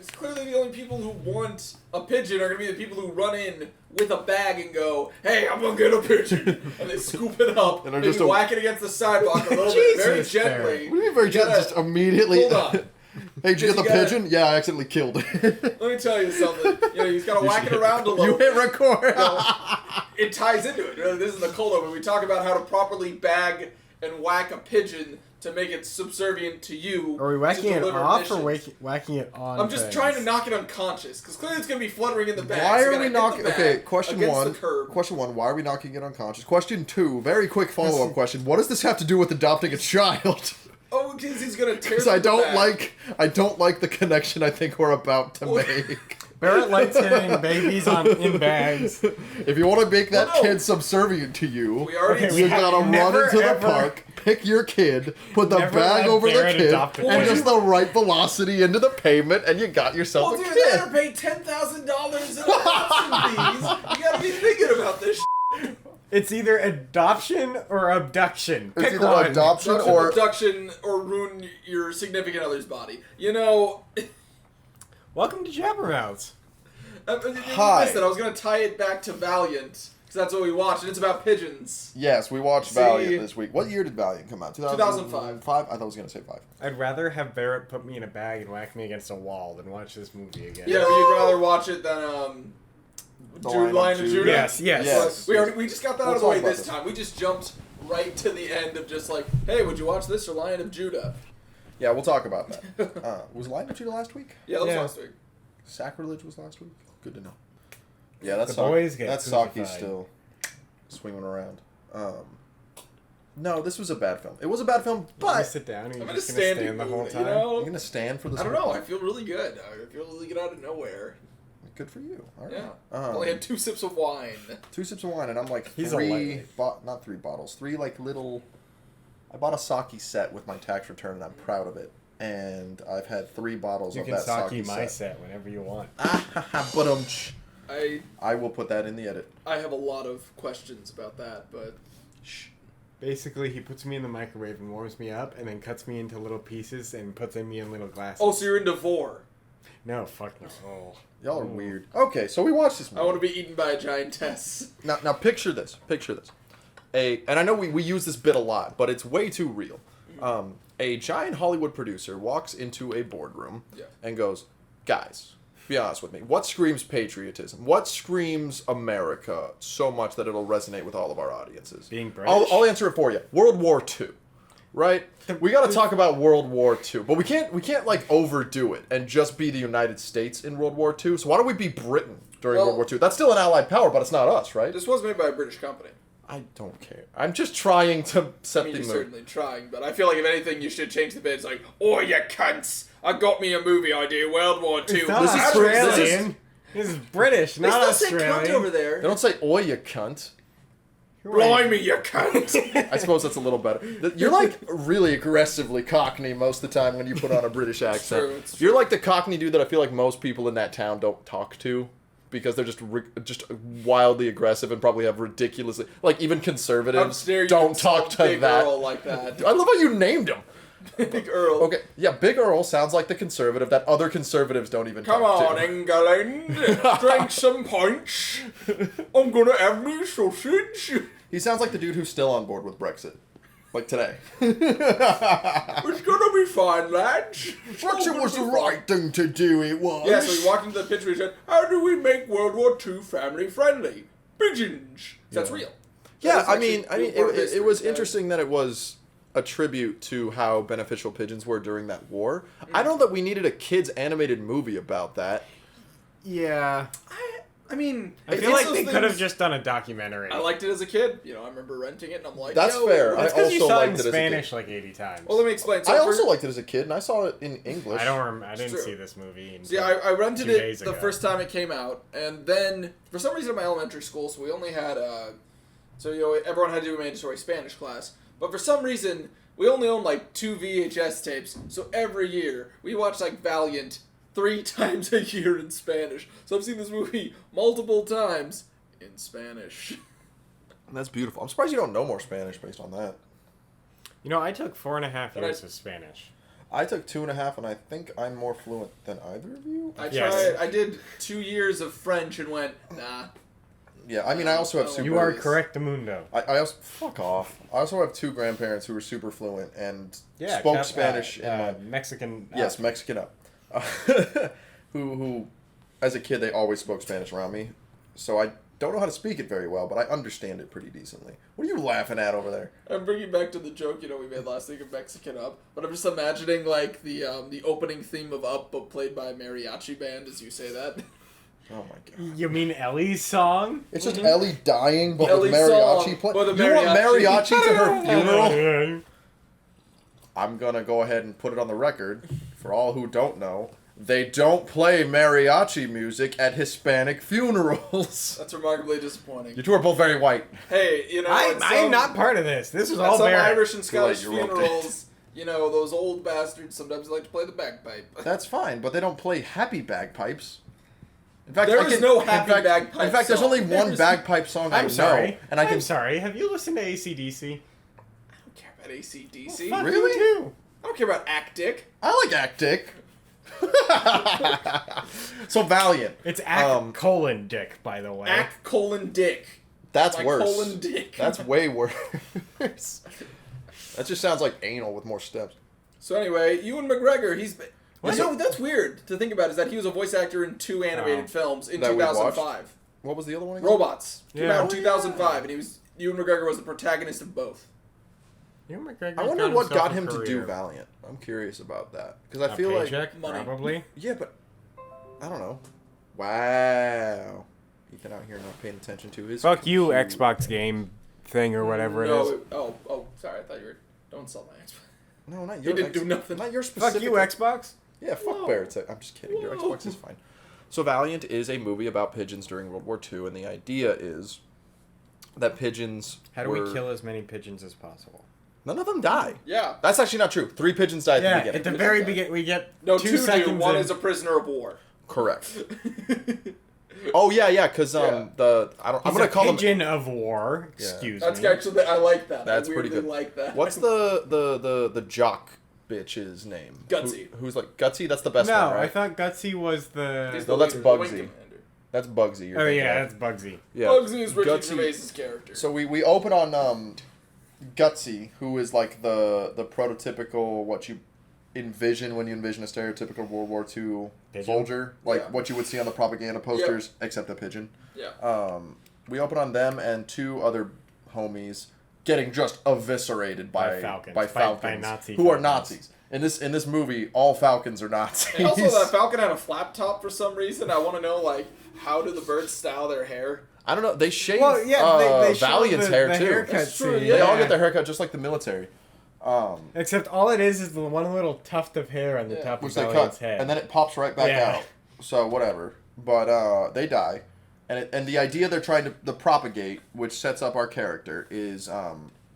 Because clearly the only people who want a pigeon are going to be the people who run in with a bag and go, hey, I'm going to get a pigeon. And they scoop it up and maybe whack it against the sidewalk a little bit, very gently. What do you mean very gently? Just immediately... Hold on. Hey, did you get the pigeon? Yeah, I accidentally killed it. Let me tell you something. He's got to whack it around a little You hit record. It ties into it. This is the cold open. We talk about how to properly bag and whack a pigeon to make it subservient to you. Are we whacking it off missions. or whacking it on? I'm just trying to knock it unconscious, because clearly it's going to be fluttering in the bag. Why so are we knocking... Okay, question one. Question one, why are we knocking it unconscious? Question two, very quick follow-up question. What does this have to do with adopting a child? Oh, because he's going to tear Because I don't like the connection I think we're about to make. Barrett likes hitting babies in bags. If you want to make that kid subservient to you, you gotta run into the park, pick your kid, put the bag over the kid, and just the right velocity into the pavement, and you got yourself a kid. Well, dude, they gotta pay $10,000 in adoption fees. You gotta be thinking about this shit. It's either adoption or abduction. It's either adoption or abduction or ruin your significant other's body. Welcome to Jabbermouths. Hi. I was going to tie it back to Valliant, because that's what we watched, and it's about pigeons. Yes, we watched Valliant this week. What year did Valliant come out? 2005. I thought I was going to say 5. I'd rather have Barrett put me in a bag and whack me against a wall than watch this movie again. Yeah, but you'd rather watch it than Lion of Judah? Yes. We just got that out of the way this time. We just jumped right to the end of just like, hey, would you watch this or Lion of Judah? Yeah, we'll talk about that. Was Lion of Judah last week? Yeah, that was last week. Sacrilege was last week? Good to know. Yeah, that's Saki still swinging around. No, this was a bad film. It was a bad film, but... sit down and I'm you're just going to stand the whole time? You're going to stand for this I don't know. I feel really good. I feel really good out of nowhere. Good for you. All right. Yeah. I only had 2 sips of wine. 2 sips of wine, and I'm like not 3 bottles. 3 like little... I bought a sake set with my tax return, and I'm proud of it. And I've had 3 bottles of that sake set. You can sake my set whenever you want. But I will put that in the edit. I have a lot of questions about that, but... Shh. Basically, he puts me in the microwave and warms me up, and then cuts me into little pieces and puts me in little glasses. Oh, so you're into vor? No, fuck no. Oh. Y'all are weird. Okay, so we watched this movie. I want to be eaten by a giantess. Now picture this. And I know we use this bit a lot, but it's way too real. A giant Hollywood producer walks into a boardroom and goes, guys, be honest with me. What screams patriotism? What screams America so much that it'll resonate with all of our audiences? Being British? I'll answer it for you. World War II. Right? We got to talk about World War II, but we can't like overdo it and just be the United States in World War II. So why don't we be Britain during World War II? That's still an allied power, but it's not us, right? This was made by a British company. I don't care. I'm just trying to set the mood. You're certainly trying, but I feel like if anything, you should change the bit. It's like, oh, you cunts! I got me a movie idea, World War II. It's not Australian. This is British, not Australian. They still say cunt over there. They don't say, oi, you cunt. Blimey, you cunt! I suppose that's a little better. You're like really aggressively Cockney most of the time when you put on a British accent. It's true. You're like the Cockney dude that I feel like most people in that town don't talk to. Because they're just wildly aggressive and probably have ridiculously... Like, even conservatives don't talk to Big that. Earl like that. I love how you named him. Big Earl. Okay, yeah, Big Earl sounds like the conservative that other conservatives don't even talk to. Come on, England. Drink some punch. I'm gonna have me sausage. He sounds like the dude who's still on board with Brexit. Like today. It's gonna be fine, lads. Brexit was the right thing to do, it was. Yeah, so he walked into the picture and said, how do we make World War II family friendly? Pigeons. That's real. Yeah, I mean, it was interesting that it was a tribute to how beneficial pigeons were during that war. I don't know that we needed a kids animated movie about that. Yeah. I mean, I feel like they could have just done a documentary. I liked it as a kid. I remember renting it, and I'm like, that's fair. That's because you saw it in Spanish like 80 times. Well, let me explain. So I also liked it as a kid, and I saw it in English. I didn't see this movie. I rented it the first time it came out, and then for some reason at my elementary school, so we only had everyone had to do a mandatory Spanish class, but for some reason we only owned like 2 VHS tapes. So every year we watched like Valliant 3 times a year in Spanish. So I've seen this movie multiple times in Spanish. That's beautiful. I'm surprised you don't know more Spanish based on that. I took 4.5 years of Spanish. I took 2.5, and I think I'm more fluent than either of you. I tried. I did 2 years of French and went, nah. Yeah, I mean, I also have super... You are correct, Mundo. I also... Fuck off. I also have 2 grandparents who were super fluent and spoke Spanish in my... Mexican... Yes, Mexican up. Who, as a kid, they always spoke Spanish around me. So I don't know how to speak it very well, but I understand it pretty decently. What are you laughing at over there? I'm bringing back to the joke, we made last week of Mexican Up, but I'm just imagining, like, the opening theme of Up, but played by a mariachi band, as you say that. Oh my god. You mean Ellie's song? It's just Ellie dying, but Ellie's with mariachi song, playing. you want mariachi to her funeral? I'm gonna go ahead and put it on the record, for all who don't know, they don't play mariachi music at Hispanic funerals. That's remarkably disappointing. You two are both very white. Hey, I'm not part of this. This is all some Barrett. Irish and Scottish Too late, you funerals, those old bastards sometimes like to play the bagpipe. That's fine, but they don't play happy bagpipes. In fact, there is no happy bagpipe In fact, there's song. only one bagpipe song I know. And I'm sorry. Have you listened to AC/DC? I don't care about AC/DC. Well, really? You I don't care about Act Dick. I like Act Dick. So Valiant. It's Act colon Dick, by the way. Act colon Dick. That's like worse. Colon Dick. That's way worse. That just sounds like anal with more steps. So anyway, Ewan McGregor, that's weird to think about, is that he was a voice actor in 2 animated films in 2005. What was the other one again? Robots. Came out in 2005, and Ewan McGregor was the protagonist of both. Ewan McGregor. I wonder what got him to do Valiant. I'm curious about that. Because I feel paycheck, like... money. Probably. Yeah, but... I don't know. Wow. Ethan out here not paying attention to his... Fuck you, Xbox game thing or whatever it is. Oh, sorry, I thought you were... Don't sell my Xbox. No, not your He didn't do nothing. Not your specific... Fuck you, Xbox. Yeah, fuck Barrett. I'm just kidding. Your Xbox is fine. So Valiant is a movie about pigeons during World War II, and the idea is that pigeons How do we kill as many pigeons as possible? None of them die. Yeah. That's actually not true. 3 pigeons die at the beginning. At the very beginning, we get 2 2 seconds. One is a prisoner of war. Correct. Oh yeah, because I'm gonna call them pigeon of war. Excuse me. That's actually I like that. That's I pretty good. Like that. What's the jock bitch's name? Gutsy. Who's like Gutsy? That's the best one, right? I thought Gutsy was the. No, that's Bugsy. That's Bugsy. That's Bugsy. Yeah. Bugsy is Ricky Gervais's character. So we open on Gutsy, who is like the prototypical what you envision when you envision a stereotypical World War II soldier, like what you would see on the propaganda posters, except a pigeon. Yeah. We open on them and 2 other homies getting just eviscerated by falcons Nazi who are Nazis. In this movie, all falcons are Nazis. And also, that falcon had a flap top for some reason. I want to know, like, how do the birds style their hair? I don't know. They shave they Valiant's hair too. Haircut That's true. scene. They all get their haircut just like the military. Except all it is the one little tuft of hair on the top of Valiant's head. And then it pops right back out. So whatever. But they die. And the idea they're trying to propagate, which sets up our character, is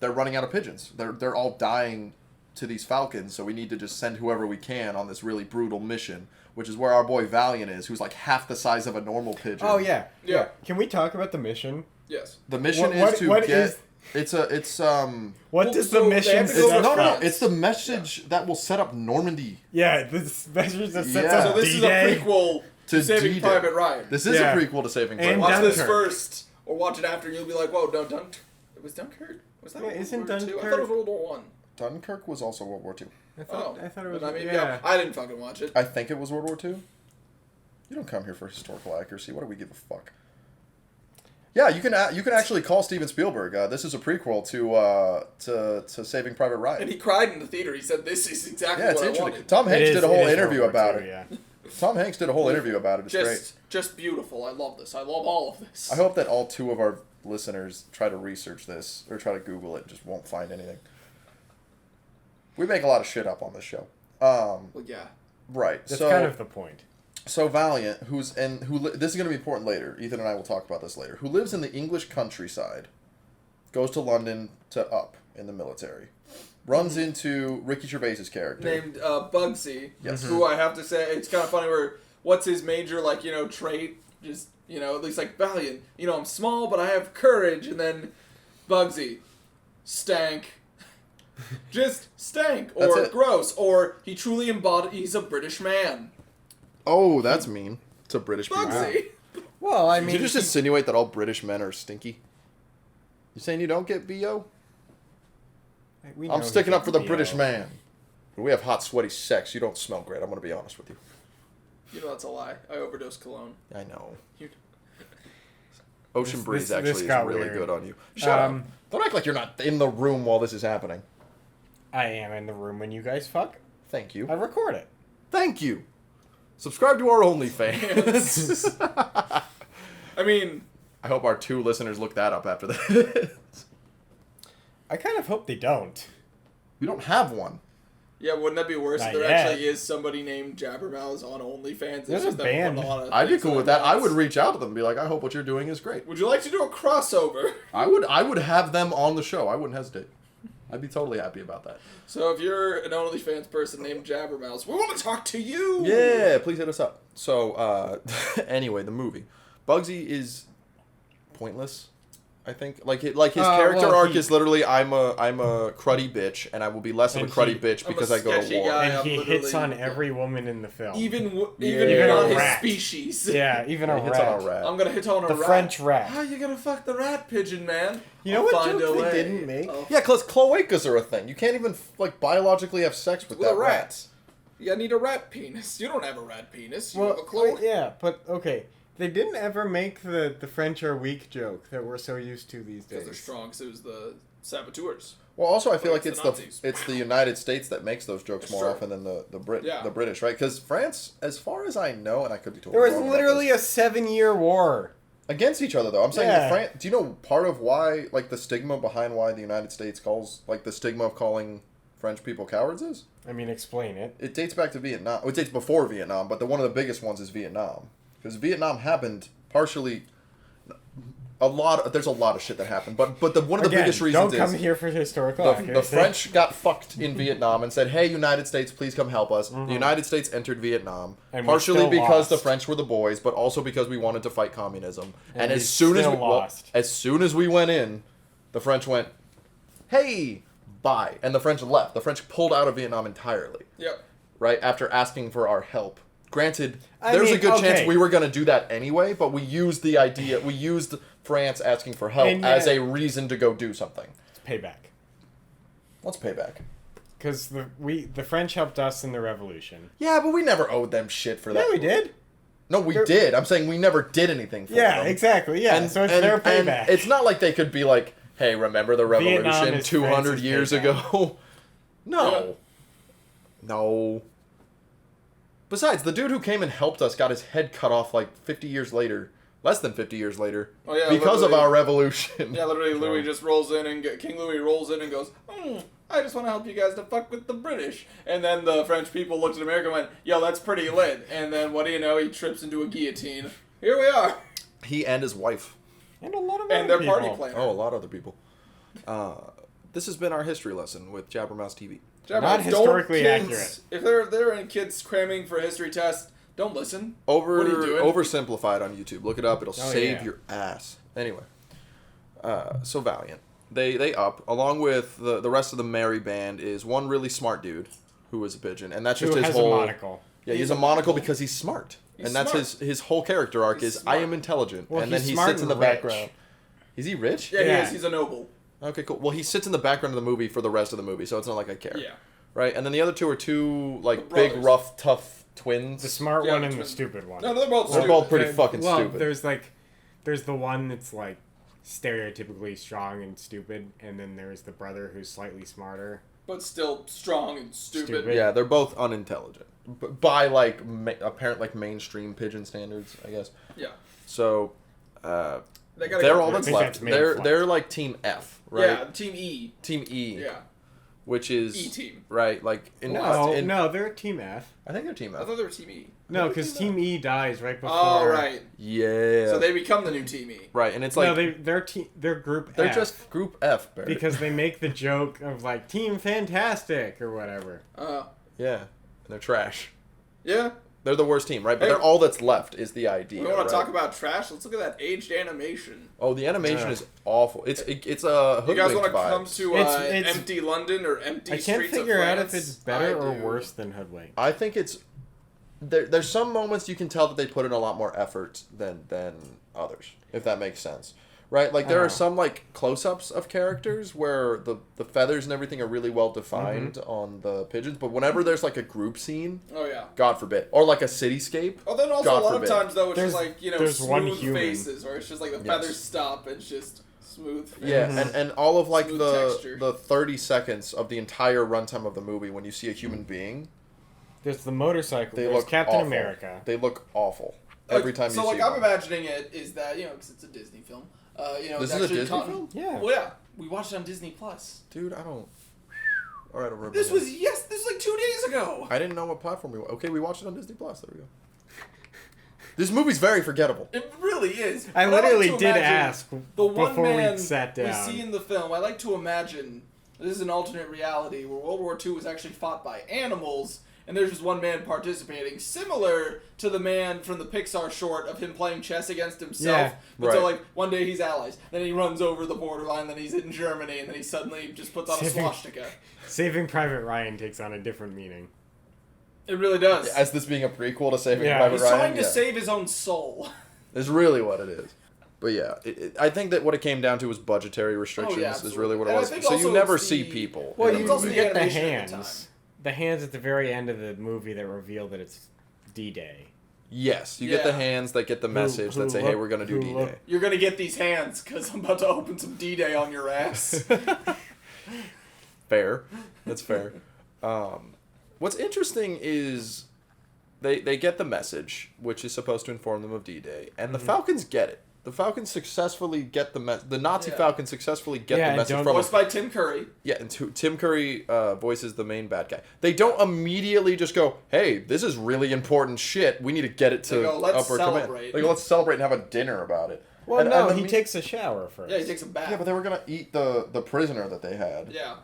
they're running out of pigeons. They're all dying to these falcons, so we need to just send whoever we can on this really brutal mission, which is where our boy Valliant is, who's like half the size of a normal pigeon. Oh yeah. Yeah. Can we talk about the mission? Yes. The mission is to get. What does the mission say? No. It's the message that will set up Normandy. Yeah, this message that sets up So this is a prequel to Saving D-Day. Private Ryan. This is a prequel to Saving Private Ryan. Watch this first, or watch it after, and you'll be like, "Whoa, no, it was Dunkirk? Was that isn't World War II? Dunkirk? I thought it was World War One. Dunkirk was also World War II. I thought it was. I mean, I didn't fucking watch it. I think it was World War II. You don't come here for historical accuracy. What do we give a fuck? Yeah, you can actually call Steven Spielberg. This is a prequel to Saving Private Ryan. And he cried in the theater. He said, "This is exactly what I wanted." Tom Hanks did a whole interview about it. Yeah. Tom Hanks did a whole interview about it. It's great. Just beautiful. I love this. I love all of this. I hope that all 2 of our listeners try to research this or try to Google it and just won't find anything. We make a lot of shit up on this show. Well, yeah. Right. That's kind of the point. So Valiant, this is going to be important later. Ethan and I will talk about this later. Who lives in the English countryside, goes to London to up in the military, runs into Ricky Gervais's character named Bugsy. Yes. Who I have to say, it's kind of funny. What's his major trait? Just at least like Valiant. I'm small, but I have courage. And then Bugsy, stank. just stank or gross or he truly embodies a British man. Oh, that's mean. It's a British people. Bugsy. Well, I mean... Did you just insinuate that all British men are stinky? You saying you don't get BO? I'm sticking up for the British man. We have hot, sweaty sex. You don't smell great. I'm going to be honest with you. You know that's a lie. I overdosed cologne. I know. Ocean Breeze actually is really good on you. Shut up. Don't act like you're not in the room while this is happening. I am in the room when you guys fuck. Thank you. I record it. Thank you. Subscribe to our OnlyFans. I mean... I hope our 2 listeners look that up after this. I kind of hope they don't. We don't have one. Yeah, wouldn't that be worse if there actually is somebody named Jabbermouths on OnlyFans? There's a band. I'd be cool with that. I would reach out to them and be like, I hope what you're doing is great. Would you like to do a crossover? I would have them on the show. I wouldn't hesitate. I'd be totally happy about that. So if you're an OnlyFans person named Jabbermouths, we want to talk to you! Yeah, please hit us up. So, anyway, the movie. Bugsy is pointless. I think like his character arc is literally I'm a cruddy bitch and I will be less of a cruddy bitch because I go to war. And he hits on every woman in the film, even on his rat. species. Yeah, even a rat. I'm gonna hit on a rat. The French rat. How are you gonna fuck the rat, Pigeon Man? You know what joke they didn't make? Yeah, because cloacas are a thing. You can't even biologically have sex with that rat. You need a rat penis. You don't have a rat penis. You have a cloaca. Yeah, but okay. They didn't ever make the French are weak joke that we're so used to these days. Because they're strong, because it was the saboteurs. Well, also I feel like it's the United States that makes those jokes more often than the British, right? Because France, as far as I know, and I could be totally wrong. There was literally a 7-year war against each other, though. I'm saying do you know part of why, like, the stigma behind why the United States calls, like, the stigma of calling French people cowards is? I mean, explain it. It dates back to Vietnam. It dates before Vietnam, but one of the biggest ones is Vietnam. Because Vietnam happened partially... There's a lot of shit that happened, but one of the biggest reasons don't come here for historical accuracy. The French got fucked in Vietnam and said, hey, United States, please come help us. The United States entered Vietnam, and partially because the French were the boys, but also because we wanted to fight communism. And as soon as we went in, the French went, hey, bye. And the French left. The French pulled out of Vietnam entirely. Yep. Right? After asking for our help. Granted, there's a good chance we were going to do that anyway, but we used the idea, we used France asking for help as a reason to go do something. It's payback. What's payback? Because the French helped us in the revolution. Yeah, but we never owed them shit for that. Yeah, we did. No, we did. I'm saying we never did anything for them. Yeah, exactly. Yeah, so it's their payback. And it's not like they could be like, hey, remember the revolution 200 years ago? No. Yeah. No. Besides, the dude who came and helped us got his head cut off like 50 years later. Less than 50 years later. Oh, yeah, because of our revolution. Yeah, literally, Louis just rolls in and King Louis rolls in and goes, I just want to help you guys to fuck with the British. And then the French people looked at America and went, yo, that's pretty lit. And then, what do you know, he trips into a guillotine. Here we are. He and his wife. And a lot of and their party planner. Oh, a lot of other people. This has been our history lesson with Jabbermouths TV. Not historically accurate. If there are any kids cramming for a history test, don't listen. What are you doing? Oversimplified on YouTube. Look it up. It'll save your ass. Anyway. So Valliant. They up, along with the rest of the merry band, is one really smart dude who is a pigeon. And that's just his whole... a monocle. Yeah, he's a monocle because he's smart. That's his whole character arc I am intelligent. Well, and then he sits in the background. Is he rich? Yeah, he is. He's a noble. Okay, cool. Well, he sits in the background of the movie for the rest of the movie, so it's not like I care. Yeah. Right? And then the other two are two, like, big, rough, tough twins. The smart one and the stupid one. No, they're both stupid. They're both pretty fucking stupid. There's the one that's, like, stereotypically strong and stupid, and then there's the brother who's slightly smarter. But still strong and stupid. Yeah, they're both unintelligent. By, like, apparent, like, mainstream pigeon standards, I guess. Yeah. So, they're all that's left. They're like Team F, right? Yeah, Team E. Team E. Yeah. Which is E-team. Right? Like no, they're Team F. I think they're Team F. I thought they were Team E. No, because Team E dies right before. Oh right. Yeah. So they become the new Team E. Right, and it's like they're Group F. They're just Group F, Barry. Because they make the joke of like Team Fantastic or whatever. Yeah, and they're trash. Yeah. They're the worst team, right? But Hey, they're all that's left is the idea. We want right? to talk about trash. Let's look at that aged animation. Oh, the animation is awful. It's a You guys want to vibe. come to It's empty London or empty I streets can't of figure out France? if it's better or do. worse than Hoodwink. I think it's there's some moments you can tell that they put in a lot more effort than others, if that makes sense. Right? Like there are some like close-ups of characters where the feathers and everything are really well defined on the pigeons, but whenever there's like a group scene, Oh yeah. God forbid, or like a cityscape. Oh, then also God a lot forbid. of times though it's There's- just like there's one smooth human. faces, or it's just like the feathers stop and it's just smooth. Faces. Yeah, and all of like Smooth the texture. 30 seconds of the entire runtime of the movie when you see a human being, There's the motorcycle. they There's look Captain awful. America. They look awful every time So you like see I'm them. imagining it is that because it's a Disney film. This it's is a actually Disney film? Yeah. Well, yeah, we watched it on Disney Plus. Dude, I don't. All right, I remember. This was like 2 days ago. I didn't know what platform we. Okay, we watched it on Disney Plus. There we go. This movie's very forgettable. It really is. I But like literally to did imagine ask the one before man we sat down. we see in the film. I like to imagine this is an alternate reality where World War II was actually fought by animals, and there's just one man participating, similar to the man from the Pixar short of him playing chess against himself. Yeah, But so right. like one day he's allies, then he runs over the borderline, then he's in Germany, and then he suddenly just puts on a Saving- swastika. Saving Private Ryan takes on a different meaning. It really does. As this being a prequel to Saving Yeah. Private He's Ryan, trying to yeah. save his own soul. Is really what it is. But yeah, I think that what it came down to was budgetary restrictions. Is absolutely. really what it And I was. think So you also never it's see the- people. Well, in the it's you also movie. the get the animation at the hands. The hands at the very end of the movie that reveal that it's D-Day. Yes, you get the Yeah. hands that get the message that say, "Hey, we're gonna do D-Day." You're gonna get these hands because I'm about to open some D-Day on your ass. Fair, that's fair. What's interesting is they get the message, which is supposed to inform them of D-Day, and the Falcons get it. The Falcons successfully get the Nazi Falcons successfully get Yeah, the and message don't- from Voiced by Tim Curry. Yeah, and Tim Curry voices the main bad guy. They don't immediately just go, "Hey, this is really important shit. We need to get it to They go, "Let's upper command." celebrate. They go, "Let's celebrate and have a dinner about it." Well, And- no, and he the- takes a shower first. Yeah, he takes a bath. Yeah, but they were gonna eat the prisoner that they had, Yeah.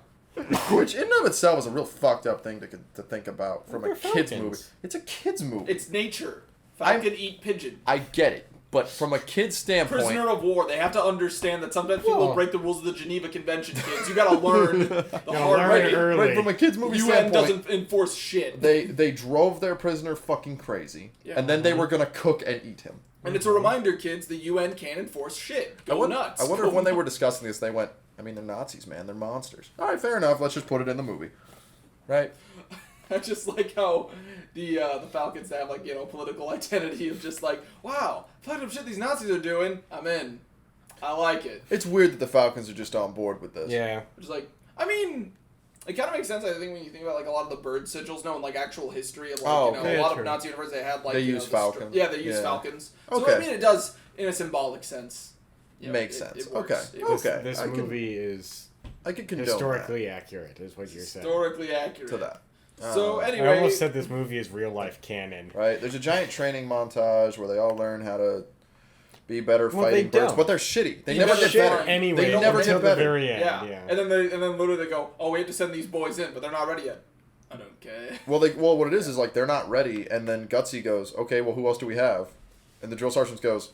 which in and of itself is a real fucked up thing to think about from They're a kids Falcons. movie. It's a kids movie. It's nature. Falcon eat pigeon. I get it, but from a kid's standpoint, Prisoner of war. They have to understand that sometimes people Well- will break the rules of the Geneva Convention, kids. You gotta learn the hard learn way. it early. right, from a kids movie UN standpoint, doesn't enforce shit. they drove their prisoner fucking crazy, Yeah. and then they were gonna cook and eat him. And it's a reminder, kids, the UN can't enforce shit. Go nuts. I wonder Go if when they were nuts. discussing this, they went, I mean, they're Nazis, man. They're monsters. All right, fair enough. Let's just put it in the movie. Right? I just like how the Falcons have like political identity of just like, wow, look at shit these Nazis are doing. I'm in. I like it. It's weird that the Falcons are just on board with this. Yeah. Just like, I mean, it kind of makes sense. I think when you think about like a lot of the bird sigils, and like actual history of like okay. a lot true. of Nazi universities, they had like They you know, use the falcons. yeah, they use Yeah. falcons. So Okay. I mean, it does in a symbolic sense. You know, Makes it sense. works. Okay. It works. Okay. This I can- movie is I could condone historically accurate, is what you're saying. Historically accurate. to that. So I anyway, almost said this movie is real life canon. Right? There's a giant training montage where they all learn how to be better Well, fighting they birds, don't. but they're shitty. They They never never get shit better. Anyway, They never until get the better. very end. yeah. Yeah. And then literally they go, oh, we have to send these boys in, but they're not ready yet. I don't care. Well, what it is like they're not ready, and then Gutsy goes, "Okay, well, who else do we have?" And the drill sergeant goes,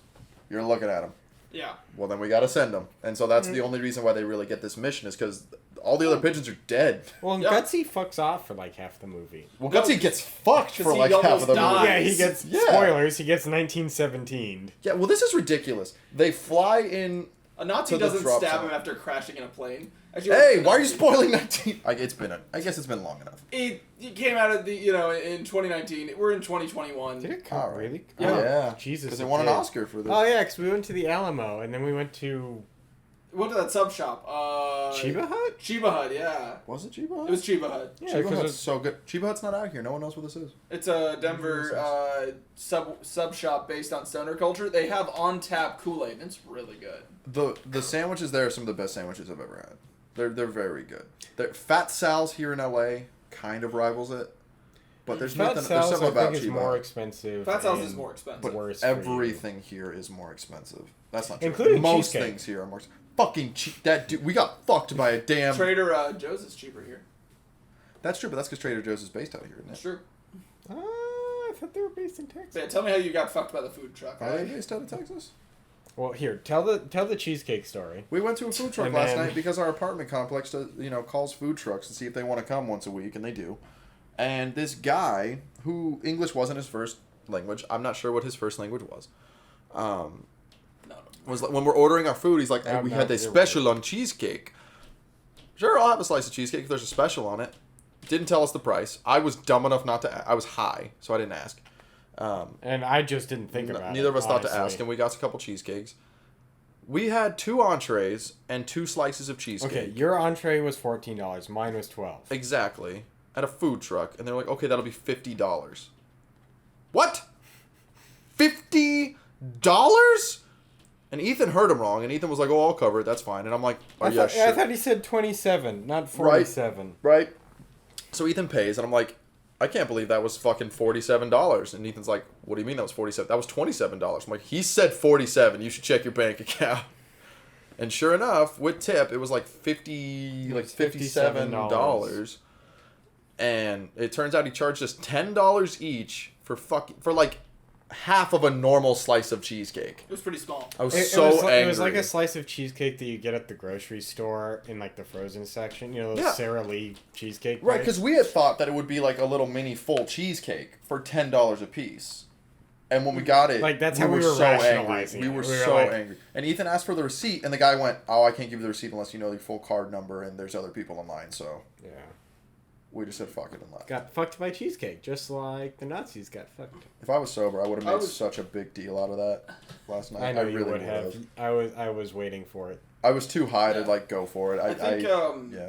"You're looking at him. Yeah. Well, then we gotta send them." And so that's the only reason why they really get this mission is because all the other pigeons are dead. Well, Yeah. Gutsy fucks off for like half the movie. Well, No, Gutsy gets fucked 'cause for he like half almost of the movie. dies. Yeah, he gets Yeah. spoilers. He gets 1917. Yeah, well, this is ridiculous. They fly in. A Nazi To the doesn't drop stab zone. him after crashing in a plane. Actually, Hey, it's why are you Nazi. spoiling 19? I guess it's been long enough. It came out of the in 2019. We're in 2021. Did it come All right. really? Yeah. Oh, Yeah, Jesus. because they it won an did. Oscar for this. Oh yeah, because we went to the Alamo and then we went to Went to that sub shop. Chiba Hut. Chiba Hut, yeah. Was it Chiba Hut? It was Chiba Hut. Yeah, Chiba because Hut's it's so good. Chiba Hut's not out here. No one knows what this is. It's a Denver sub shop based on stoner culture. They have on tap Kool-Aid, and it's really good. The sandwiches there are some of the best sandwiches I've ever had. They're very good. Fat Sal's here in LA kind of rivals it, but there's Fat nothing. Sal's, There's something I about think, is Chiba more Hut. expensive. Fat Sal's and is more expensive. But worse for you. everything here is more expensive. That's not true. Including most cheesecake. things here are more fucking cheap. That dude, we got fucked by a damn. Trader Joe's is cheaper here. That's true, but that's because Trader Joe's is based out here, isn't That's it? true. I thought they were based in Texas. Yeah, tell me how you got fucked by the food truck. Are they based out of Texas? Well, here, tell the cheesecake story. We went to a food truck last night because our apartment complex, calls food trucks to see if they want to come once a week, and they do. And this guy, who English wasn't his first language, I'm not sure what his first language was. Was like, when we're ordering our food, he's like, hey, we had a special on cheesecake. Sure, I'll have a slice of cheesecake if there's a special on it. Didn't tell us the price. I was dumb enough not to. I was high, so I didn't ask. And I just didn't think about it. Neither of us thought to ask, and we got a couple cheesecakes. We had 2 entrees and 2 slices of cheesecake. Okay, your entree was $14. Mine was $12. Exactly. At a food truck, and they're like, okay, that'll be $50. What? $50? And Ethan heard him wrong, and Ethan was like, oh, I'll cover it, that's fine. And I'm like, sure? I thought he said 27, not 47. Right. So Ethan pays, and I'm like, I can't believe that was fucking $47. And Ethan's like, what do you mean that was $47? That was $27. I'm like, he said 47. You should check your bank account. And sure enough, with tip, it was like $57. And it turns out he charged us $10 each for like half of a normal slice of cheesecake. It was pretty small. I was angry. It was like a slice of cheesecake that you get at the grocery store in like the frozen section. You know, those Sara Lee cheesecake. Right, because we had thought that it would be like a little mini full cheesecake for $10 a piece. And when we got it, like that's how we were so angry. rationalizing. We were so angry. And Ethan asked for the receipt, and the guy went, "Oh, I can't give you the receipt unless you know the full card number, and there's other people in line." So yeah. We just said fuck it and left. Got fucked by cheesecake, just like the Nazis got fucked. If I was sober, I would have made such a big deal out of that last night. I know really you would have. I was waiting for it. I was too high to like go for it. I think yeah.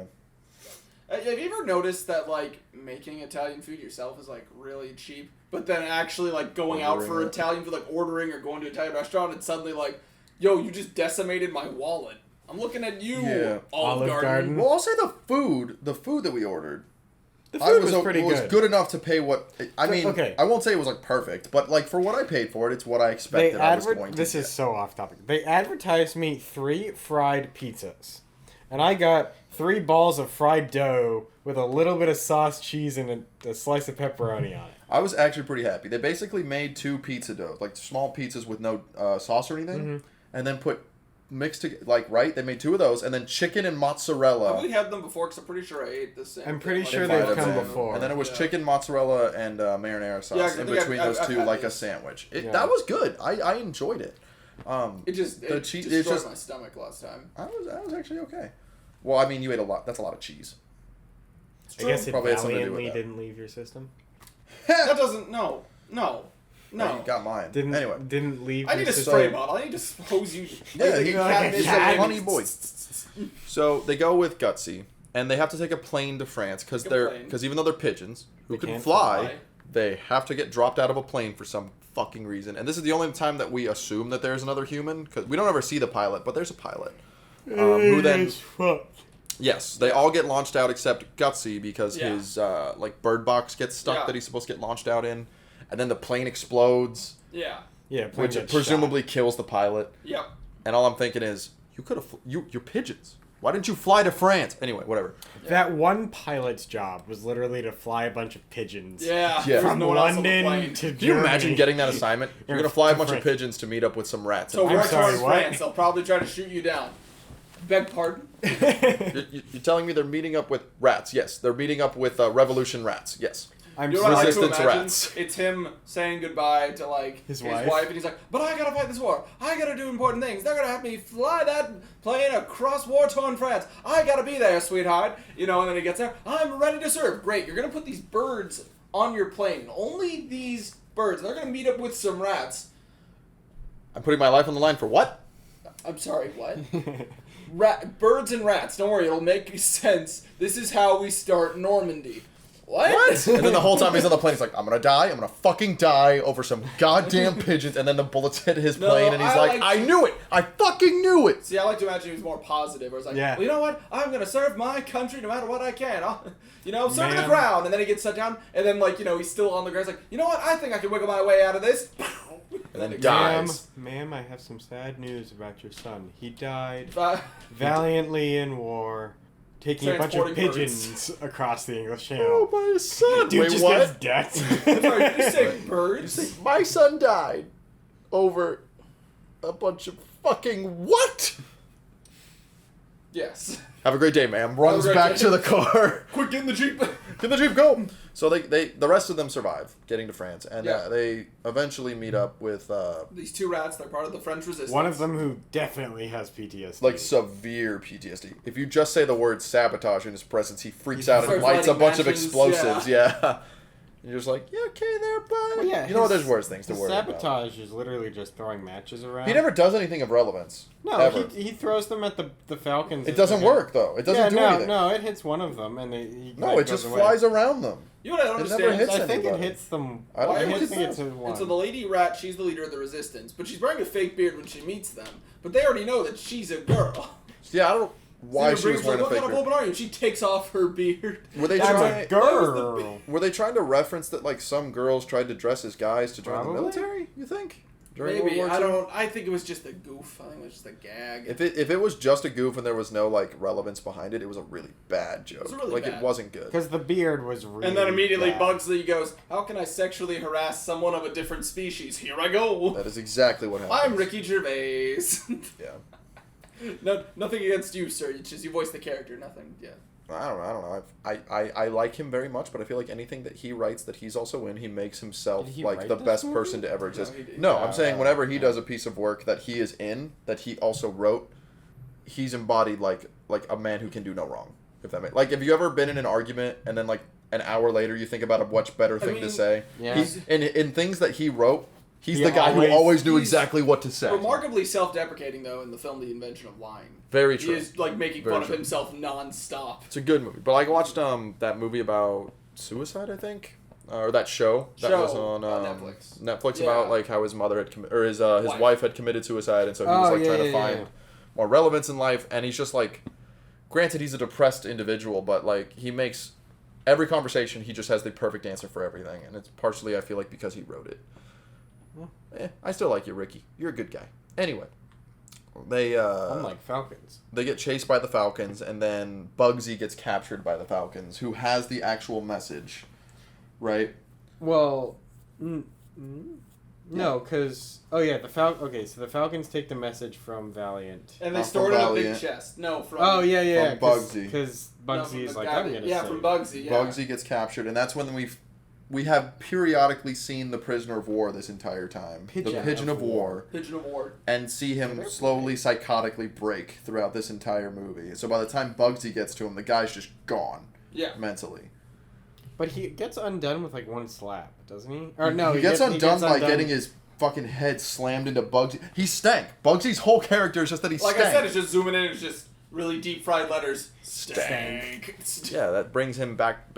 Have you ever noticed that like making Italian food yourself is like really cheap, but then actually like going out for Italian food, like ordering or going to an Italian restaurant, and suddenly like, yo, you just decimated my wallet. I'm looking at you, Olive Garden. Well, I'll say the food that we ordered. The food was pretty good. It was good enough to pay what... I mean, I won't say it was, like, perfect, but, like, for what I paid for it, it's what I expected I was going to This is so off topic. They advertised me 3 fried pizzas, and I got 3 balls of fried dough with a little bit of sauce, cheese, and a slice of pepperoni on it. I was actually pretty happy. They basically made 2 pizza doughs, like, small pizzas with no sauce or anything, and then mixed together, like, right? They made 2 of those, and then chicken and mozzarella. Have we had them before? Because I'm pretty sure I ate the same. I'm pretty sure they've come before. And then it was chicken, mozzarella, and marinara sauce in between those 2, like a sandwich. That was good. I enjoyed it. It destroyed my stomach last time. I was actually okay. Well, I mean, you ate a lot. That's a lot of cheese. I guess it valiantly didn't leave your system. That doesn't. No. No, you got mine. Didn't leave. I need a spray bottle. I need to hose you. Yeah, he's a funny boy. So they go with Gutsy, and they have to take a plane to France because even though they're pigeons who can fly, they have to get dropped out of a plane for some fucking reason. And this is the only time that we assume that there's another human because we don't ever see the pilot, but there's a pilot who then. Yes, they all get launched out except Gutsy because his like bird box gets stuck that he's supposed to get launched out in. And then the plane explodes. Yeah. Which presumably kills the pilot. Yep. And all I'm thinking is, you could have... You're pigeons. Why didn't you fly to France? Anyway, whatever. That one pilot's job was literally to fly a bunch of pigeons. Yeah. From London to Germany. Can you imagine getting that assignment? You're going to fly a bunch of pigeons to meet up with some rats. So we're towards France. They'll probably try to shoot you down. Beg pardon? You're telling me they're meeting up with rats? Yes. They're meeting up with revolution rats? Yes. Resistance rats. It's him saying goodbye to like his wife, and he's like, "But I gotta fight this war. I gotta do important things. They're gonna have me fly that plane across war-torn France. I gotta be there, sweetheart." You know, and then he gets there. I'm ready to serve. Great. You're gonna put these birds on your plane. Only these birds. They're gonna meet up with some rats. I'm putting my life on the line for what? I'm sorry. What? Birds and rats. Don't worry. It'll make sense. This is how we start Normandy. What? And then the whole time he's on the plane, he's like, I'm gonna die. I'm gonna fucking die over some goddamn pigeons. And then the bullets hit his plane, and he's like, I knew it. I fucking knew it. See, I like to imagine he was more positive. Where it's like, well, you know what? I'm gonna serve my country no matter what I can. I'll, serve the ground. And then he gets set down, and then like, he's still on the ground. He's like, you know what? I think I can wiggle my way out of this. And then he dies. Ma'am, I have some sad news about your son. He died valiantly in war taking a bunch of Transporting pigeons across the English Channel. Oh, my son. Dude Wait, just what? gets decked. Sorry, did you say birds? My son died over a bunch of fucking what? Yes. Have a great day, ma'am. Runs great back day. to the car. Quick, get in the Jeep. Get in the Jeep, go! So the rest of them survive getting to France, and Yeah. they eventually meet up with These 2 rats, they're part of the French resistance. One of them who definitely has PTSD. like severe PTSD. If you just say the word sabotage in his presence, he freaks out and starts lights a lighting bunch of matches, explosives. Yeah. You're just like, yeah, okay there, bud. Well, yeah, you know what? There's worse things to his worry about. sabotage is literally just throwing matches around. He never does anything of relevance. No, ever. he throws them at the Falcons. It doesn't work though. It doesn't do anything. No, it hits one of them and No, it just flies around them. You know what I don't It never understand? hits I think it anybody. hits them. I don't Why think would it it hits it's them. a one. And so the lady rat, she's the leader of the resistance, but she's wearing a fake beard when she meets them. But they already know that she's a girl. Yeah, I don't know why she was wearing a what fake kind of beard. woman are you? And she takes off her beard. Were they That's trying? a girl. Were they trying to reference that like some girls tried to dress as guys to join Probably. the military? You think? During Maybe. World War I II? don't. I think it was just a goof. I think it was just a gag. If it was just a goof and there was no like relevance behind it, it was a really bad joke. was really like bad. it wasn't good. Because the beard was really And then immediately bad. Bugsley goes, "How can I sexually harass someone of a different species? Here I go. That is exactly what happened. I'm Ricky Gervais." Yeah. No, nothing against you, sir. It's just you voice the character. Nothing. Yeah. I don't know. I like him very much, but I feel like anything that he writes that he's also in, he makes himself Did he like write the this best movie? person to ever exist. No, he did. No, I'm saying whenever he yeah. does a piece of work that he is in, that he also wrote, he's embodied like a man who can do no wrong. If that makes like, have you ever been in an argument and then like an hour later you think about a much better thing to mean, say? yeah. He's in things that he wrote. He's He the guy who always- always knew he's exactly what to say. Remarkably self-deprecating though in the film The Invention of Lying. Very He true. is like making Very fun true. of himself non-stop. It's a good movie. But I watched that movie about suicide, I think, or that show that was on Netflix. Netflix Yeah. about like how his mother had or his Wife. wife had committed suicide, and so he was like trying to yeah, find yeah. more relevance in life. And he's just like, granted, he's a depressed individual, but like he makes every conversation he just has the perfect answer for everything, and it's partially I feel like because he wrote it. I still like you, Ricky. You're a good guy. Anyway, they Unlike Falcons. they get chased by the Falcons, and then Bugsy gets captured by the Falcons, who has the actual message, right? Well, no, because Okay, so the Falcons take the message from Valiant. And they Not store from it in a big Valliant. chest. No, from Oh yeah, From Bugsy. Because no, Bugsy from is the like, guy I'm that- gonna yeah, save from Bugsy. Yeah. Bugsy gets captured, and that's when we have periodically seen the prisoner of war this entire time, the Pigeon of War, Pigeon of War. and see him slowly psychotically break throughout this entire movie. So by the time Bugsy gets to him, the guy's just gone Yeah. mentally. But he gets undone with like one slap, doesn't he? Or no, he gets undone by getting his fucking head slammed into Bugsy. He stank. Bugsy's whole character is just that he Like stank. I said, it's just zooming in. It's just really deep fried letters. Stank. Yeah, that brings him back,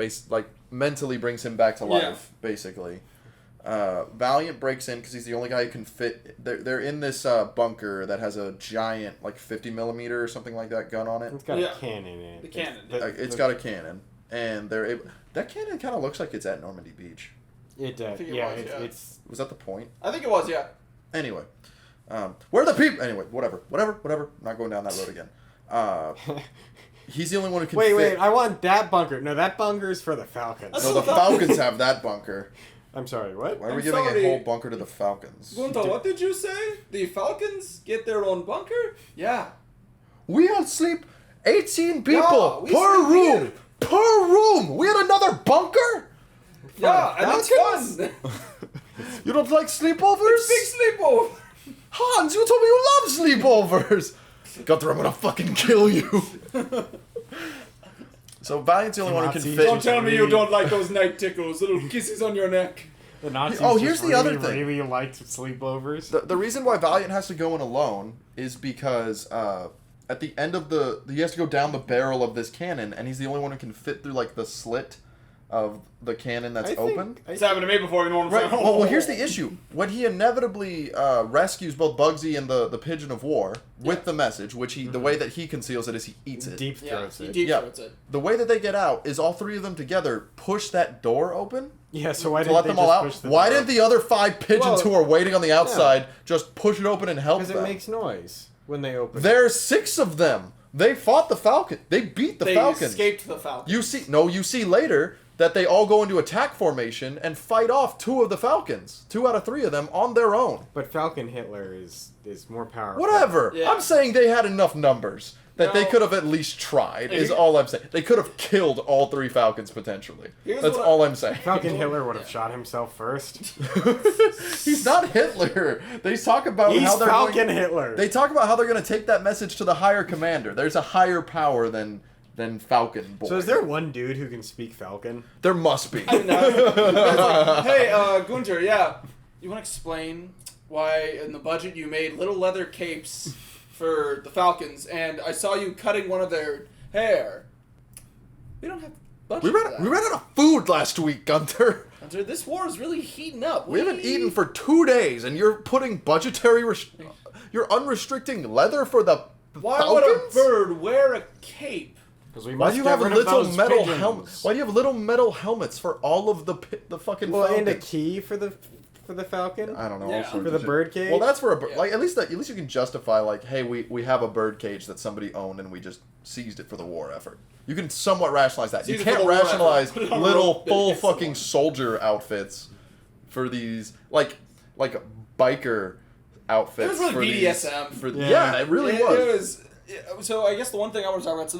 mentally brings him back to life, basically. Valliant breaks in because he's the only guy who can fit. They're in this bunker that has a giant, like 50 millimeter or something like that gun on it. It's got Yeah. a cannon in it. The cannon. It's got a cannon, and they're able. That cannon kind of looks like it's at Normandy Beach. It does. I think it Yeah, was, yeah. it's Was that the point? I think it was, yeah. Anyway, where are the people? Anyway, whatever. I'm not going down that road again. He's the only one who can fit. Wait, I want that bunker. No, that bunker is for the Falcons. No, the Falcons have that bunker. I'm sorry, what? Why are we I'm giving sorry. a whole bunker to the Falcons? Gunther, what did you say? The Falcons get their own bunker? Yeah. We had sleep 18 Yeah, people we per sleep room. here. Per room. We had another bunker? Yeah, and it's Falcons? fun. You don't like sleepovers? Big sleepover. Hans, you told me you love sleepovers. Gunther, I'm gonna fucking kill you. So Valiant's the only one who can Nazis. fit. Don't tell me you don't like those night tickles, little kisses on your neck. The Nazis Oh, here's just the other really, thing. really liked sleepovers. The reason why Valiant has to go in alone is because at the end of he has to go down the barrel of this cannon, and he's the only one who can fit through like the slit of the cannon that's open. It's happened to me before. You know what I'm Right. saying? Well, here's the issue. When he inevitably rescues both Bugsy and the Pigeon of War with the message, which the way that he conceals it is he eats it. Deep Yeah, throats he it. deep Yeah. throats it. The way that they get out is all three of them together push that door open Yeah, so why to didn't let they them just all out. push the Why door? didn't the other 5 pigeons Well, who are waiting on the outside just push it open and help Because them? it makes noise when they open. There's 6 of them. They fought the Falcon. They beat the Falcons. They escaped the Falcons. You see later that they all go into attack formation and fight off 2 of the Falcons. 2 out of 3 of them on their own. But Falcon Hitler is more powerful. Whatever. Yeah. I'm saying they had enough numbers that they could have at least tried, is all I'm saying. They could have killed all 3 Falcons, potentially. That's all I'm saying. Falcon Hitler would have shot himself first. He's not Hitler. They talk about He's how they're Falcon Hitler. They talk about how they're going to take that message to the higher commander. There's a higher power than Falcon Boy. So is there one dude who can speak Falcon? There must be. I know. Hey, Gunter, yeah. You want to explain why in the budget you made little leather capes for the Falcons, and I saw you cutting one of their hair. We don't have budget for that. We ran out of food last week, Gunter. Gunter, this war is really heating up. We haven't eaten for 2 days, and you're putting you're unrestricting leather for the Why Falcons? would a bird wear a cape? Why do you have little metal helmets? Why do you have little metal helmets for all of the fucking Falcons? And a key for the Falcon? I don't know. Yeah. All sorts For of the shit. bird cage? Well, that's for a bird. Like at least you can justify like, hey, we have a bird cage that somebody owned and we just seized it for the war effort. You can somewhat rationalize that. You can't rationalize little full fucking soldier outfits for these like biker outfits. It was really for BDSM. Yeah, it really was. So I guess the one thing I want to talk about. So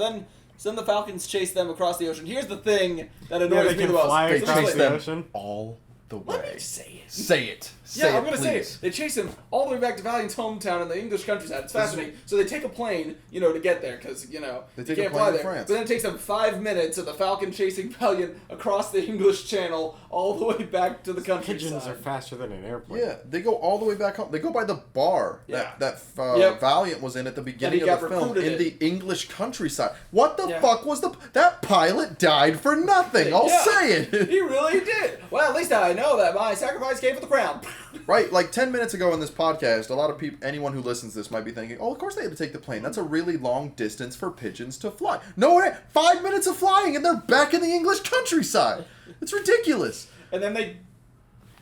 then the Falcons chase them across the ocean. Here's the thing that annoys me the most. They chase them ocean? all the way. Let me say it. Say it. Yeah, I'm gonna say it. They chase him all the way back to Valliant's hometown in the English countryside. It's fascinating. So they take a plane, to get there because you can't fly there. France. But then it takes them 5 minutes of the Falcon chasing Valiant across the English Channel all the way back to the countryside. Pigeons are faster than an airplane. Yeah, they go all the way back home. They go by the bar that Valliant was in at the beginning of the film in the English countryside. What the fuck was that pilot died for nothing? I'll say it. He really did. Well, at least I know that my sacrifice came for the crown. Right, like 10 minutes ago in this podcast, a lot of people, anyone who listens to this might be thinking, oh, of course they had to take the plane. That's a really long distance for pigeons to fly. No, it ain't. 5 minutes of flying and they're back in the English countryside. It's ridiculous. And then they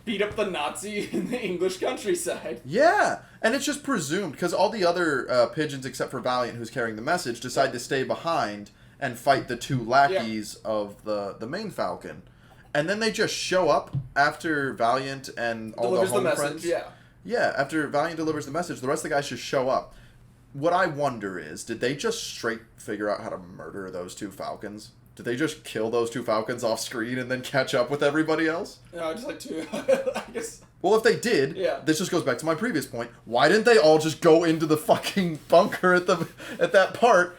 beat up the Nazi in the English countryside. Yeah, and it's just presumed, because all the other pigeons except for Valliant, who's carrying the message, decide to stay behind and fight the 2 lackeys of the main Falcon. And then they just show up after Valliant and all the home friends. Yeah, after Valliant delivers the message, the rest of the guys just show up. What I wonder is, did they just straight figure out how to murder those 2 Falcons? Did they just kill those 2 Falcons off screen and then catch up with everybody else? No, just like 2. I guess. Well, if they did, this just goes back to my previous point. Why didn't they all just go into the fucking bunker at that part?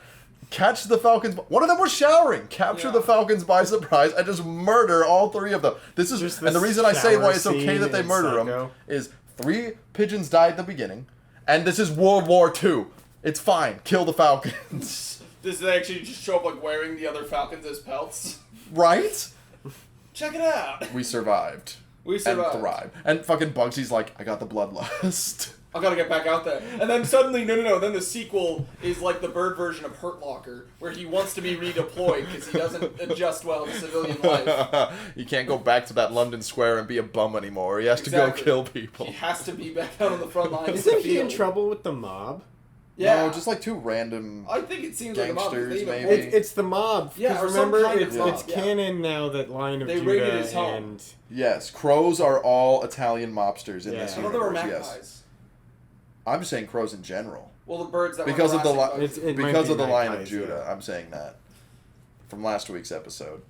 Catch the Falcons. One of them was showering. Capture the Falcons by surprise and just murder all 3 of them. And the reason I say why it's okay that they murder them is 3 pigeons died at the beginning, and this is World War II. It's fine. Kill the Falcons. Does they actually just show up like wearing the other Falcons as pelts? Right? Check it out. We survived. We survived. And thrived. And fucking Bugsy's like, I got the bloodlust. I gotta get back out there. And then suddenly, no. Then the sequel is like the bird version of Hurt Locker, where he wants to be redeployed because he doesn't adjust well to civilian life. He can't go back to that London Square and be a bum anymore. He has to go kill people. He has to be back out on the front line. Isn't he in trouble with the mob? Yeah. No, just like 2 random I think it seems gangsters, like the mob. maybe. It's the mob. Yeah, or remember, some kind of mob. it's canon now that Line of Judah raided his home. and... Yes, crows are all Italian mobsters in this I thought they were universe. magpies. Yes. I'm just saying crows in general. Well, the birds that because were of the Line of magpies, Judah. I'm saying that from last week's episode.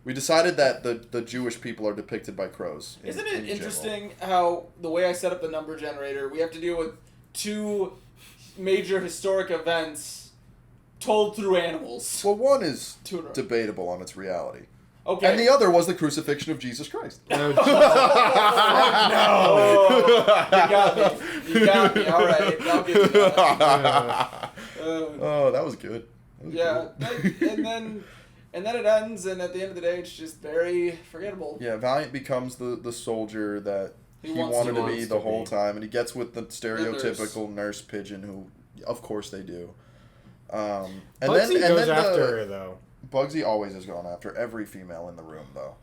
We decided that the Jewish people are depicted by crows. Isn't it interesting how the way I set up the number generator, we have to deal with 2 major historic events told through animals? Well, one is debatable on its reality. Okay. And the other was the crucifixion of Jesus Christ. No. You got me. All right. I'll give you that. Oh, that was good. That was cool. and then it ends, and at the end of the day, it's just very forgettable. Yeah, Valiant becomes the soldier that he wanted to be the whole time, and he gets with the stereotypical nurse pigeon, who, of course, they do. Bugsy goes after her, though. Bugsy always has gone after every female in the room, though.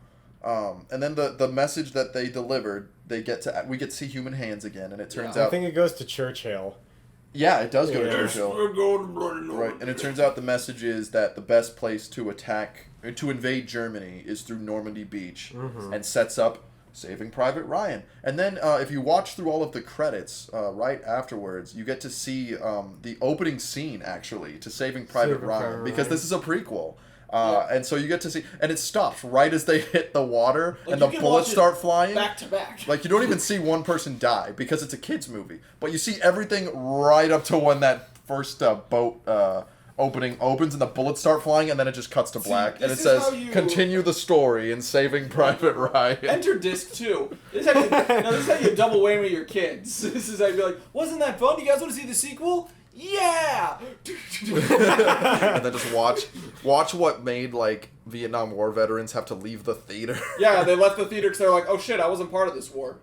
And then the message that they delivered, we get to see human hands again, and it turns out... I think it goes to Churchill. Yeah, it does go to Yes, Churchill. we're going to bloody Normandy. Right, and it turns out the message is that the best place to invade Germany is through Normandy Beach, and sets up Saving Private Ryan. And then if you watch through all of the credits right afterwards, you get to see the opening scene, actually, to Saving Private Ryan, because this is a prequel. And so you get to see, and it stops right as they hit the water, like, and the bullets start flying. Back to back. Like, you don't even see one person die, because it's a kid's movie. But you see everything right up to when that first boat opening opens and the bullets start flying, and then it just cuts to black. And it says, continue the story in Saving Private Ryan. Enter disc 2. This is how you double whammy your kids. This is how you be like, wasn't that fun? You guys want to see the sequel? Yeah! And then just watch what made, like, Vietnam War veterans have to leave the theater. Yeah, they left the theater because they're like, oh shit, I wasn't part of this war.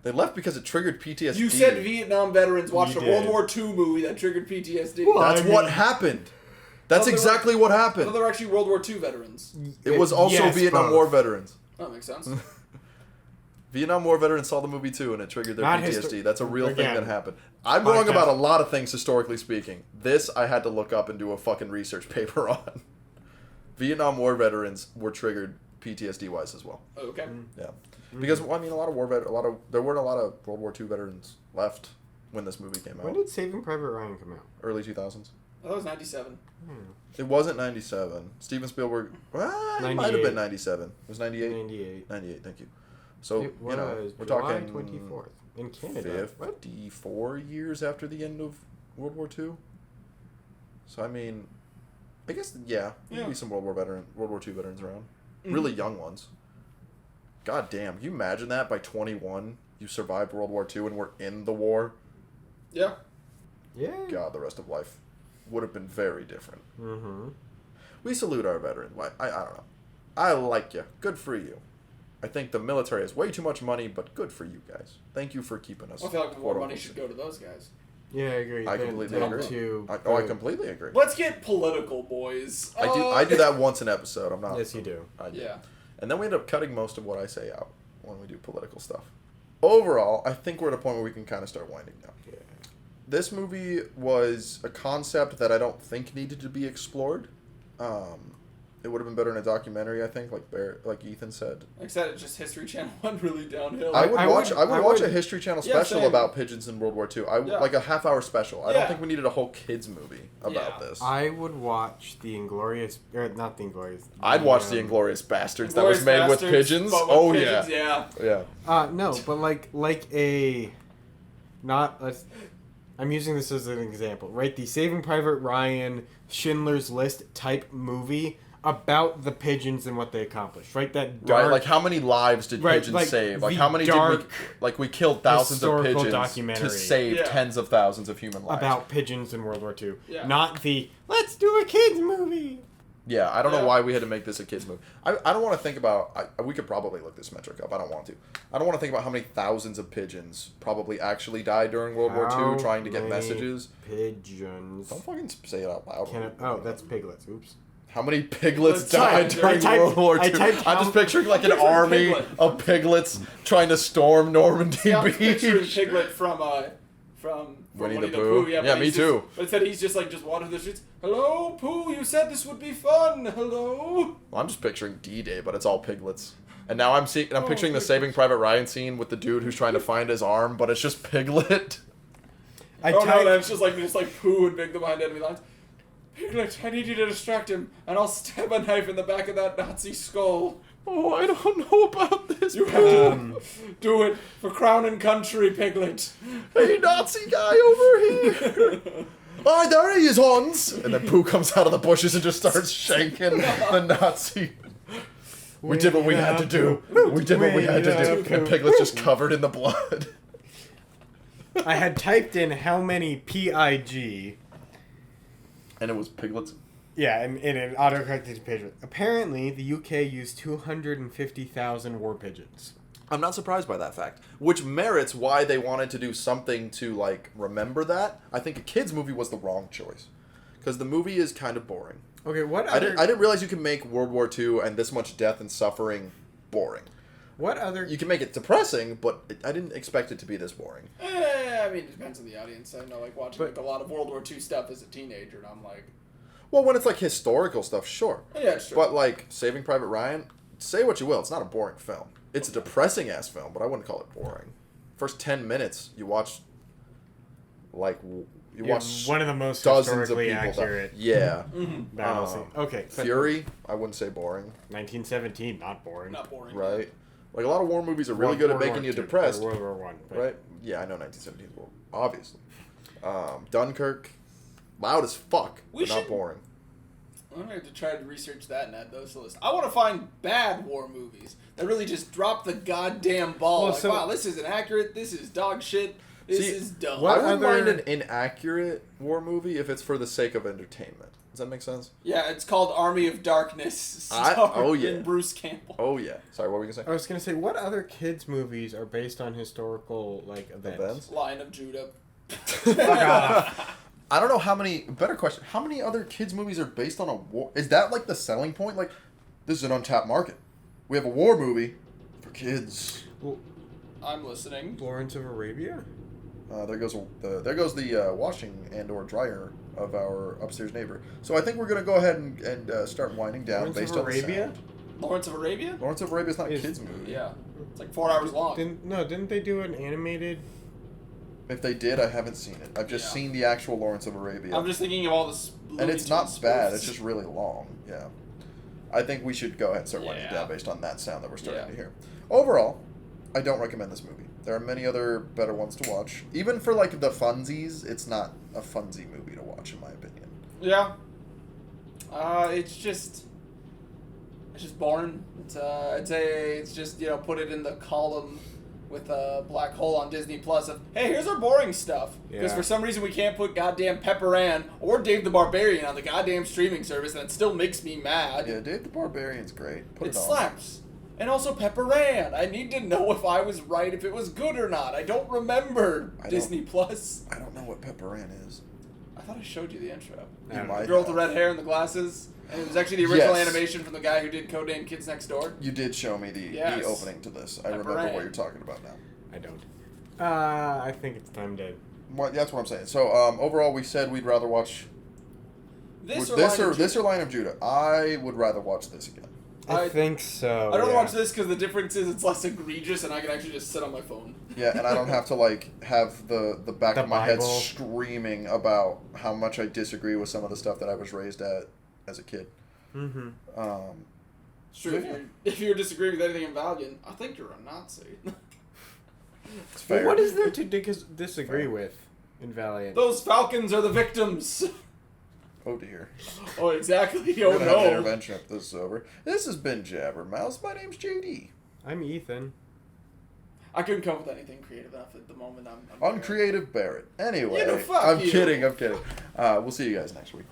They left because it triggered PTSD. You said Vietnam veterans watched a World War II movie that triggered PTSD. Well, that's what happened. That's exactly what happened. So they're actually World War II veterans. It was also Vietnam War veterans. Oh, that makes sense. Vietnam War veterans saw the movie too, and it triggered their PTSD. That's a real thing that happened. I'm wrong about a lot of things, historically speaking. This, I had to look up and do a fucking research paper on. Vietnam War veterans were triggered PTSD-wise as well. Okay. Yeah. Because, well, I mean, there weren't a lot of World War II veterans left when this movie came out. When did Saving Private Ryan come out? Early 2000s. I thought it was 97. It wasn't 97. Steven Spielberg, it might have been 97. It was 98? 98. 98, thank you. So, it was, you know, we're July talking 24th in Canada. 54 years after the end of World War II. So, I mean, I guess, maybe some World War II veterans around. Really young ones. God damn, can you imagine that by 21 you survived World War II and were in the war? Yeah. Yeah. God, the rest of life would have been very different. Mm-hmm. We salute our veterans. I don't know. I like you. Good for you. I think the military has way too much money, but good for you guys. Thank you for keeping us. I feel like more money should go to those guys. Yeah, I agree. I completely agree. I completely agree. Let's get political, boys. I do that once an episode. I'm not. Yes, you do. I do. Yeah. And then we end up cutting most of what I say out when we do political stuff. Overall, I think we're at a point where we can kind of start winding down. Yeah. This movie was a concept that I don't think needed to be explored. It would have been better in a documentary, I think, like Ethan said. Like I said, it's just History Channel went really downhill. I would watch a History Channel special about pigeons in World War II. Like a half-hour special. I don't think we needed a whole kids movie about this. I would watch not the Inglorious. I'd watch the Inglorious Bastards that was made with pigeons. Oh pigeons, yeah. No, but I'm using this as an example, right? The Saving Private Ryan, Schindler's List type movie about the pigeons and what they accomplished, right? That dark, right, like how many lives did pigeons save? Like how many did we killed thousands of pigeons to save tens of thousands of human lives. About pigeons in World War II. Yeah. Not the, let's do a kids movie. Yeah, I don't know why we had to make this a kids movie. I don't want to think about, we could probably look this metric up, I don't want to. I don't want to think about how many thousands of pigeons probably actually died during World War II trying to get messages. Pigeons. Don't fucking say it out loud. That's piglets, oops. How many piglets died during World War II? I'm just picturing like an army of piglets trying to storm Normandy Beach. I'm picturing Piglet from Winnie the Pooh. Yeah, me too. But instead he's just wandering the streets. Hello, Pooh, you said this would be fun. Hello. Well, I'm just picturing D-Day, but it's all piglets. And now I'm picturing the Saving Private Ryan scene with the dude who's trying to find his arm, but it's just Piglet. It's just like Pooh and Big the behind enemy lines. Piglet, I need you to distract him, and I'll stab a knife in the back of that Nazi skull. Oh, I don't know about this. You have to do it for crown and country, Piglet. Hey, Nazi guy over here. Oh, there he is, Hans. And then Pooh comes out of the bushes and just starts shanking the Nazi. We did what we had to do. We did what we had to do. And Piglet's just covered in the blood. I had typed in how many PIG. And it was piglets? Yeah, and it auto-corrected to pigeons. Apparently, the UK used 250,000 war pigeons. I'm not surprised by that fact. Which merits why they wanted to do something to, remember that. I think a kid's movie was the wrong choice. Because the movie is kind of boring. Okay, I didn't realize you can make World War II and this much death and suffering boring. What other... You can make it depressing, but I didn't expect it to be this boring. Yeah, I mean, it depends on the audience. I know, like, watching like, a lot of World War II stuff as a teenager, and I'm like... Well, when it's, like, historical stuff, sure. Yeah, it's true. But, like, Saving Private Ryan, say what you will, it's not a boring film. It's a depressing-ass film, but I wouldn't call it boring. First 10 minutes, you watch, like... You watch one of the most dozens of historically people accurate battles. Okay. Fury, I wouldn't say boring. 1917, not boring. Not boring. Right? Like, a lot of war movies are really good at making you depressed. World War One. Right? Yeah, I know 1917 is war, obviously. Dunkirk, loud as fuck, but not boring. I'm going to have to try to research that and add those to the list. I want to find bad war movies that really just drop the goddamn ball. Well, like, wow, this is inaccurate, this is dog shit. This is dumb. I wouldn't mind an inaccurate war movie if it's for the sake of entertainment. Does that make sense? Yeah, it's called Army of Darkness. Yeah. Bruce Campbell. Oh yeah. Sorry, what were you gonna say? I was gonna say, what other kids' movies are based on historical events? Lion of Judah. I don't know how many. Better question. How many other kids' movies are based on a war? Is that like the selling point? Like, this is an untapped market. We have a war movie for kids. Well, I'm listening. Lawrence of Arabia. There goes the washing and/or dryer of our upstairs neighbor. So I think we're gonna go ahead and start winding down Lawrence based of on Arabia. Lawrence of Arabia. Lawrence of Arabia is not a kids movie. Yeah, it's like 4 hours long. Didn't they do an animated? If they did, I haven't seen it. I've just seen the actual Lawrence of Arabia. I'm just thinking of all this. And it's not bad. It's just really long. Yeah. I think we should go ahead and start winding down based on that sound that we're starting to hear. Overall, I don't recommend this movie. There are many other better ones to watch. Even for, like, the funsies, it's not a funsy movie to watch, in my opinion. Yeah. It's just boring. It's just, put it in the column with a black hole on Disney Plus of, hey, here's our boring stuff. Because for some reason we can't put goddamn Pepper Ann or Dave the Barbarian on the goddamn streaming service, and it still makes me mad. Yeah, Dave the Barbarian's great. It slaps. And also Pepper Ann. I need to know if I was right, if it was good or not. I don't remember Disney Plus. I don't know what Pepper Ann is. I thought I showed you the intro. The girl with the red hair and the glasses. And it was actually the original animation from the guy who did Codename Kids Next Door. You did show me the opening to this. I remember what you're talking about now. I don't. I think it's time to... That's what I'm saying. So, overall, we said we'd rather watch... This or Lion of Judah. I would rather watch this again. I think so. I'd rather watch this because the difference is it's less egregious and I can actually just sit on my phone. Yeah, and I don't have to, have the back of my head screaming about how much I disagree with some of the stuff that I was raised at as a kid. Mm-hmm. It's true. If you're disagreeing with anything in Valliant, I think you're a Nazi. It's fair. Well, what is there to disagree with in Valiant? Those Falcons are the victims. Oh dear. Oh, exactly. Oh no. Intervention if this is over. This has been Jabbermouths. My name's JD. I'm Ethan. I couldn't come up with anything creative enough at the moment. I'm Uncreative Barrett. Anyway, fuck I'm you. kidding. We'll see you guys next week.